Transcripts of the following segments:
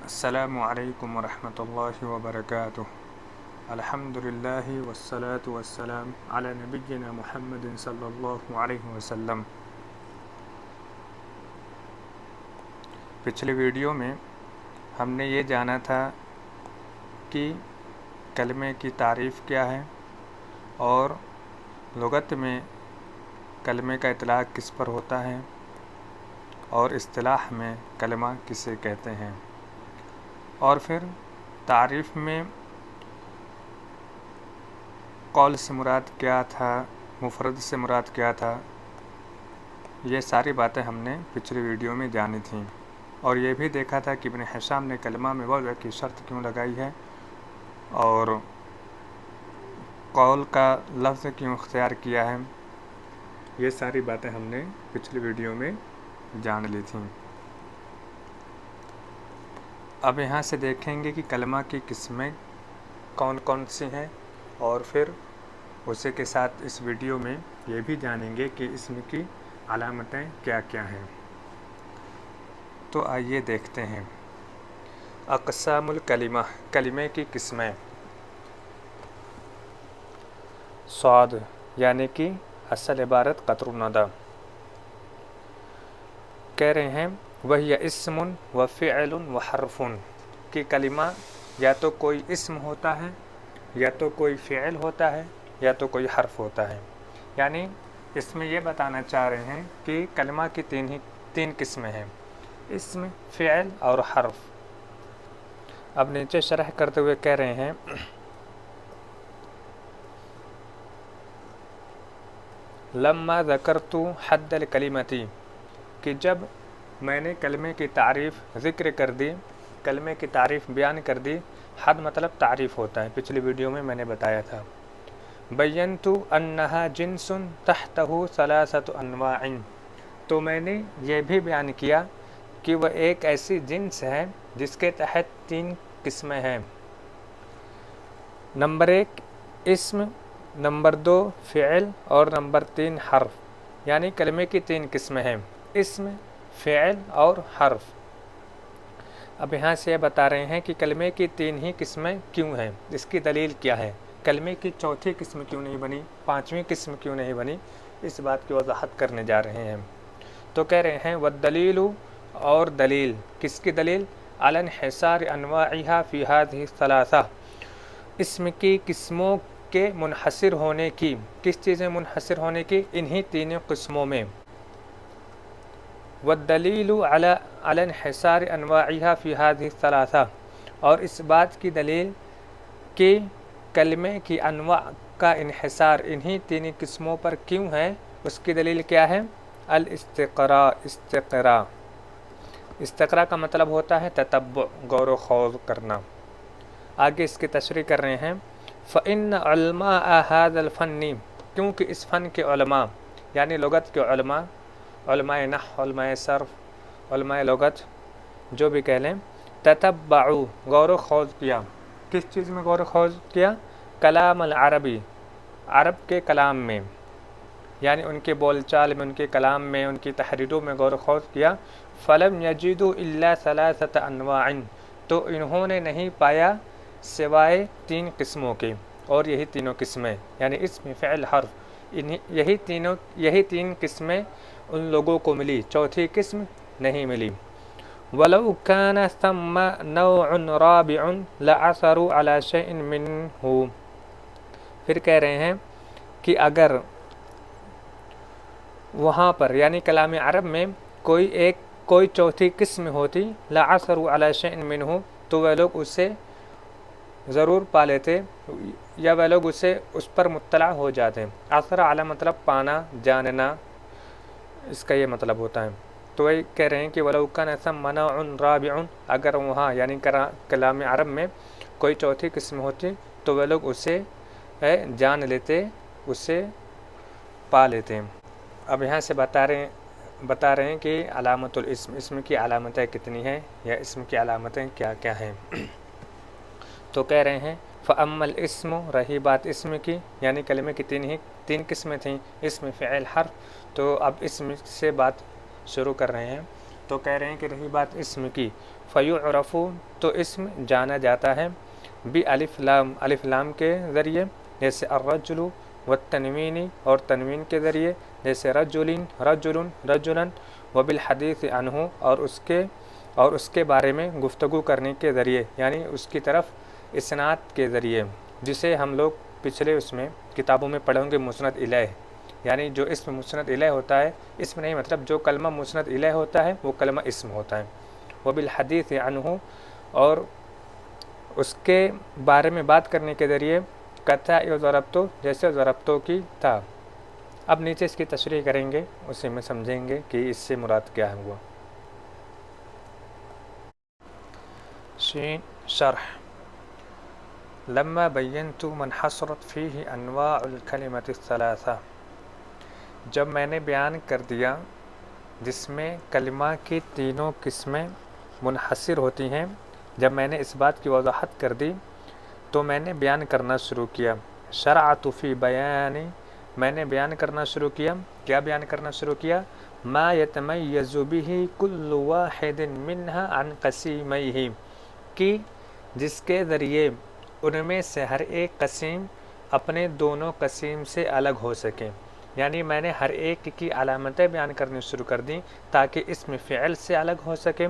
السلام علیکم ورحمۃ اللہ وبرکاتہ۔ الحمدللہ والصلاة والسلام علی نبینا محمد صلی اللہ علیہ وسلم۔ پچھلے ویڈیو میں ہم نے یہ جانا تھا کہ کلمے کی تعریف کیا ہے اور لغت میں کلمے کا اطلاق کس پر ہوتا ہے اور اصطلاح میں کلمہ کسے کہتے ہیں، اور پھر تعریف میں قول سے مراد کیا تھا، مفرد سے مراد کیا تھا، یہ ساری باتیں ہم نے پچھلی ویڈیو میں جانی تھیں، اور یہ بھی دیکھا تھا کہ ابن حشام نے کلمہ میں وضع کی شرط کیوں لگائی ہے اور قول کا لفظ کیوں اختیار کیا ہے۔ یہ ساری باتیں ہم نے پچھلی ویڈیو میں جان لی تھیں۔ اب یہاں سے دیکھیں گے کہ کلمہ کی قسمیں کون کون سی ہیں، اور پھر اسی کے ساتھ اس ویڈیو میں یہ بھی جانیں گے کہ اسم کی علامتیں کیا کیا ہیں۔ تو آئیے دیکھتے ہیں۔ اقسام الکلمہ، کلمے کی قسمیں۔ صاد یعنی کہ اصل عبارت قطر الندی، کہہ رہے ہیں وہی اسم و فعل و حرف، کہ کلمہ یا تو کوئی اسم ہوتا ہے، یا تو کوئی فعل ہوتا ہے، یا تو کوئی حرف ہوتا ہے۔ یعنی اس میں یہ بتانا چاہ رہے ہیں کہ کلمہ کی تین قسمیں ہیں، اسم، فعل اور حرف۔ اب نیچے شرح کرتے ہوئے کہہ رہے ہیں لما ذکرت حد الکلمتی، کہ جب میں نے کلمے کی تعریف ذکر کر دی، کلمے کی تعریف بیان کر دی۔ حد مطلب تعریف ہوتا ہے، پچھلی ویڈیو میں نے بتایا تھا۔ بینت انہا جنس تحتہ ثلاثۃ انواع، تو میں نے یہ بھی بیان کیا کہ وہ ایک ایسی جنس ہے جس کے تحت 3 قسمیں ہیں۔ نمبر 1 اسم، نمبر 2 فعل اور نمبر 3 حرف۔ یعنی کلمے کی 3 قسمیں ہیں، اسم، فعل اور حرف۔ اب یہاں سے یہ بتا رہے ہیں کہ کلمے کی 3 ہی قسمیں کیوں ہیں، اس کی دلیل کیا ہے، کلمے کی چوتھی قسم کیوں نہیں بنی، 5ویں قسم کیوں نہیں بنی، اس بات کی وضاحت کرنے جا رہے ہیں۔ تو کہہ رہے ہیں والدلیل، اور دلیل، کس کی دلیل، علی انحصار انواعها فی هذه الثلاثہ، اسم کی قسموں کے منحصر ہونے کی، کس چیزیں منحصر ہونے کی، انہی 3 قسموں میں۔ والدلیل علی انحصار انواعها فی هذه الثلاثہ، اور اس بات کی دلیل کہ کلمے کی انواع کا انحصار انہی 3 قسموں پر کیوں ہے، اس کی دلیل کیا ہے، الاستقراء، استقراء۔ استقراء کا مطلب ہوتا ہے تتبع، غور و خوض کرنا۔ آگے اس کی تشریح کر رہے ہیں فإن علماء هذا الفن، کیونکہ اس فن کے علماء یعنی لغت کے علماء، علماء نحو، علماء صرف، علماء لغت، جو بھی کہہ لیں، تتبعوا، غور و خوض کیا، کس چیز میں غور و خوض کیا، کلام العربی، عرب کے کلام میں، یعنی ان کے بول چال میں، ان کے کلام میں، ان کی تحریروں میں غور و خوض کیا۔ فلم یجدوا الا ثلاثۃ انواع، تو انہوں نے نہیں پایا سوائے 3 قسموں کے، اور یہی 3 قسمیں یعنی اسم، فعل، حرف، یہی 3 قسمیں ان لوگوں کو ملی، چوتھی قسم نہیں ملی۔ وَلَوْ كَانَ ثَمَّ نَوْعٌ رَابِعٌ لَعَثَرُوا عَلَى شَيْءٍ مِّنْهُ، پھر کہہ رہے ہیں کہ اگر وہاں پر یعنی کلام عرب میں کوئی چوتھی قسم ہوتی، لَعَثَرُوا عَلَى شَيْءٍ مِّنْهُ، تو وہ لوگ اسے ضرور پا لیتے، یا وہ لوگ اس پر مطلع ہو جاتے۔ عثر علی مطلب پانا، جاننا، اس کا یہ مطلب ہوتا ہے۔ تو وہ کہہ رہے ہیں کہ وَلَوْ كَانَ ثَمَّ نَوْعٌ رَابِعٌ، اگر وہاں یعنی کلام عرب میں کوئی چوتھی قسم ہوتی تو وہ لوگ اسے جان لیتے، اسے پا لیتے۔ اب یہاں سے بتا رہے ہیں کہ علامت الاسم، اسم کی علامتیں کتنی ہیں، یا اسم کی علامتیں کیا کیا ہیں۔ تو کہہ رہے ہیں فَأَمَّا الْإِسْمُ، رہی بات اسم کی، یعنی کلمے کی 3 قسمیں تھیں، اسم، فعل، حرف۔ تو اب اسم سے بات شروع کر رہے ہیں، تو کہہ رہے ہیں کہ رہی بات اسم کی، فیعرف تو اسم جانا جاتا ہے الف لام کے ذریعے جیسے الرجل والتنوین اور تنوین کے ذریعے جیسے رجل رجلا وبالحدیث عنہ اور اس کے بارے میں گفتگو کرنے کے ذریعے یعنی اس کی طرف اسناد کے ذریعے، جسے ہم لوگ پچھلے اس میں کتابوں میں پڑھیں گے مسند الیہ، یعنی جو اسم مسند الیہ ہوتا ہے، اسم نہیں مطلب جو کلمہ مسند الیہ ہوتا ہے وہ کلمہ اسم ہوتا ہے۔ وبالحدیث عنہ اور اس کے بارے میں بات کرنے کے ذریعے کتھا ضربتو جیسے ضربتو کی تھا۔ اب نیچے اس کی تشریح کریں گے، اسی میں سمجھیں گے کہ اس سے مراد کیا ہے۔ شرح لما بینت من حصرت فیہ انواع الکلمۃ الثلاثہ، جب میں نے بیان کر دیا جس میں کلمہ کی تینوں قسمیں منحصر ہوتی ہیں، جب میں نے اس بات کی وضاحت کر دی تو میں نے بیان کرنا شروع کیا۔ شرعت فی بیان، میں نے بیان کرنا شروع کیا، کیا بیان کرنا شروع کیا؟ ما یتمیز بہ کل واحد منہا عن قسیمیہ، کہ جس کے ذریعے ان میں سے ہر ایک قسم اپنے دونوں قسم سے الگ ہو سکے، یعنی میں نے ہر ایک کی علامتیں بیان کرنی شروع کر دیں تاکہ اسم فعل سے الگ ہو سکے،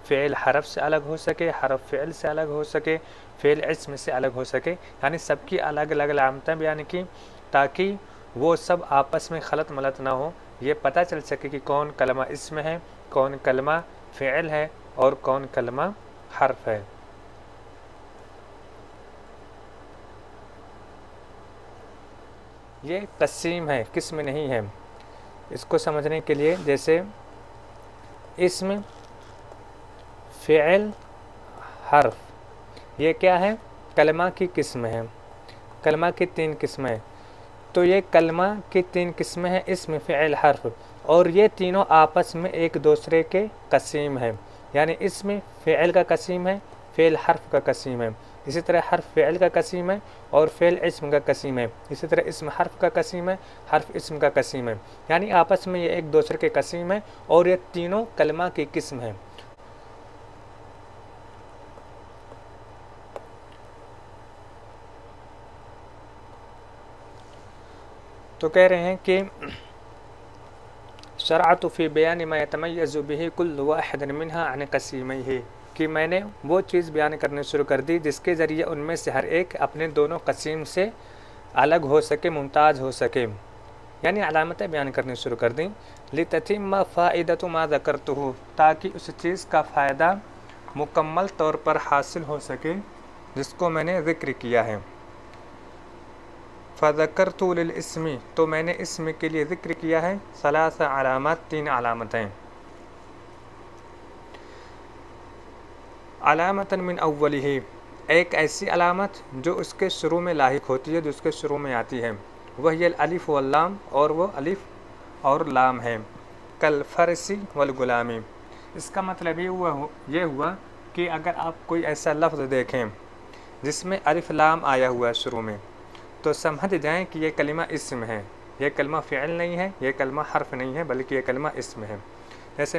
فعل حرف سے الگ ہو سکے، حرف فعل سے الگ ہو سکے، فعل اسم سے الگ ہو سکے، یعنی سب کی الگ الگ علامتیں بیان کی تاکہ وہ سب آپس میں خلط ملط نہ ہو، یہ پتہ چل سکے کہ کون کلمہ اسم ہے، کون کلمہ فعل ہے اور کون کلمہ حرف ہے۔ یہ قسیم ہے، قسم نہیں ہے۔ اس کو سمجھنے کے لیے جیسے اسم، فعل، حرف، یہ کیا ہے؟ کلمہ کی قسم ہے، کلمہ کی تین قسمیں، تو یہ کلمہ کی تین قسمیں ہیں، اسم، فعل، حرف، اور یہ تینوں آپس میں ایک دوسرے کے قسیم ہیں، یعنی اسم فعل کا قسیم ہے، فعل حرف کا قسیم ہے، اسی طرح حرف فعل کا قسیم ہے اور فعل اسم کا قسیم ہے، اسی طرح اسم حرف کا قسیم ہے، حرف اسم کا قسیم ہے، یعنی آپس میں یہ ایک دوسرے کے قسیم ہیں اور یہ تینوں کلمہ کی قسم ہیں۔ تو کہہ رہے ہیں کہ شرعت فی بیان ما یتمیز بہ کل واحد منہا عن قسیمیہ، کہ میں نے وہ چیز بیان کرنے شروع کر دی جس کے ذریعے ان میں سے ہر ایک اپنے دونوں قسیم سے الگ ہو سکے، ممتاز ہو سکے، یعنی علامتیں بیان کرنے شروع کر دیں۔ لتتم فائدۃ ما ذکرتہ، تاکہ اس چیز کا فائدہ مکمل طور پر حاصل ہو سکے جس کو میں نے ذکر کیا ہے۔ فذکرت للاسم، تو میں نے اسم کے لیے ذکر کیا ہے ثلاث علامات، تین علامتیں۔ علامۃ من اولہ، ایک ایسی علامت جو اس کے شروع میں لاحق ہوتی ہے، جو اس کے شروع میں آتی ہے، وہی الالف واللام، اور وہ الف اور لام ہے، کالفرس والغلام۔ اس کا مطلب یہ ہوا کہ اگر آپ کوئی ایسا لفظ دیکھیں جس میں الف لام آیا ہوا ہے شروع میں، تو سمجھ جائیں کہ یہ کلمہ اسم ہے، یہ کلمہ فعل نہیں ہے، یہ کلمہ حرف نہیں ہے، بلکہ یہ کلمہ اسم ہے۔ جیسے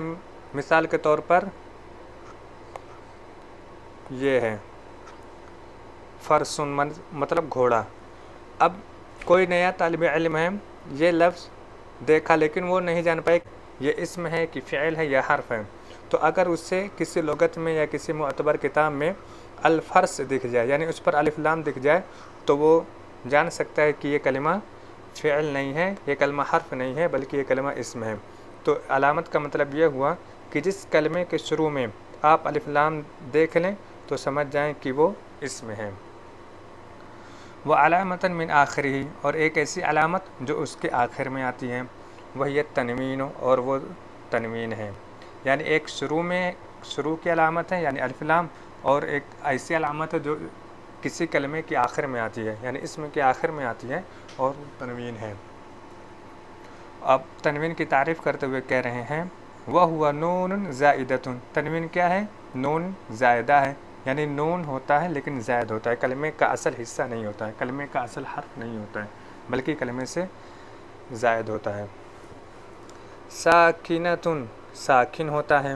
مثال کے طور پر یہ ہے فرسن، مطلب گھوڑا۔ اب کوئی نیا طالب علم ہے، یہ لفظ دیکھا لیکن وہ نہیں جان پائے یہ اسم ہے کہ فعل ہے یا حرف ہے، تو اگر اس سے کسی لغت میں یا کسی معتبر کتاب میں الفرس دکھ جائے، یعنی اس پر الف لام دکھ جائے، تو وہ جان سکتا ہے کہ یہ کلمہ فعل نہیں ہے، یہ کلمہ حرف نہیں ہے، بلکہ یہ کلمہ اسم ہے۔ تو علامت کا مطلب یہ ہوا کہ جس کلمے کے شروع میں آپ الف لام دیکھ لیں تو سمجھ جائیں کہ وہ اسم ہے۔ وعلامۃ من آخرہ، اور ایک ایسی علامت جو اس کے آخر میں آتی ہے، وہی تنوین، اور وہ تنوین ہے، یعنی ایک شروع کی علامت ہے یعنی الف لام، اور ایک ایسی علامت ہے جو کسی کلمے کے آخر میں آتی ہے، یعنی اسم کے آخر میں آتی ہے، اور تنوین ہے۔ اب تنوین کی تعریف کرتے ہوئے کہہ رہے ہیں وَهُوَ نُونٌ زَائِدَةٌ، تنوین کیا ہے؟ نون زائدہ ہے، یعنی نون ہوتا ہے لیکن زائد ہوتا ہے، کلمے کا اصل حصہ نہیں ہوتا ہے، کلمے کا اصل حرف نہیں ہوتا ہے، بلکہ کلمے سے زائد ہوتا ہے۔ ساکنۃ، ساکن ہوتا ہے۔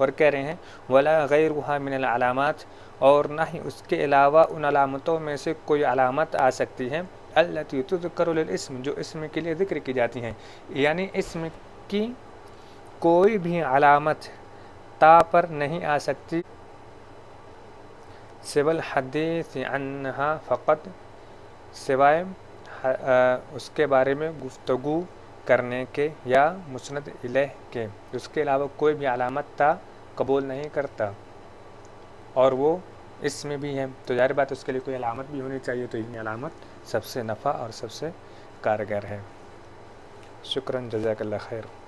اور کہہ رہے ہیں ولا غیرها من العلامات، اور نہ ہی اس کے علاوہ ان علامتوں میں سے کوئی علامت آ سکتی ہے التي تذکر للاسم، جو اسم کے لیے ذکر کی جاتی ہیں، یعنی اسم کی کوئی بھی علامت تا پر نہیں آ سکتی سوى الحدیث عنہا فقط، سوائے اس کے بارے میں گفتگو کرنے کے یا مسند الیہ کے، اس کے علاوہ کوئی بھی علامت تا قبول نہیں کرتا، اور وہ اس میں بھی ہے تو ظاہر بات اس کے لیے کوئی علامت بھی ہونی چاہیے، تو یہ علامت سب سے نفع اور سب سے کارگر ہے۔ شکراً، جزاک اللہ خیر۔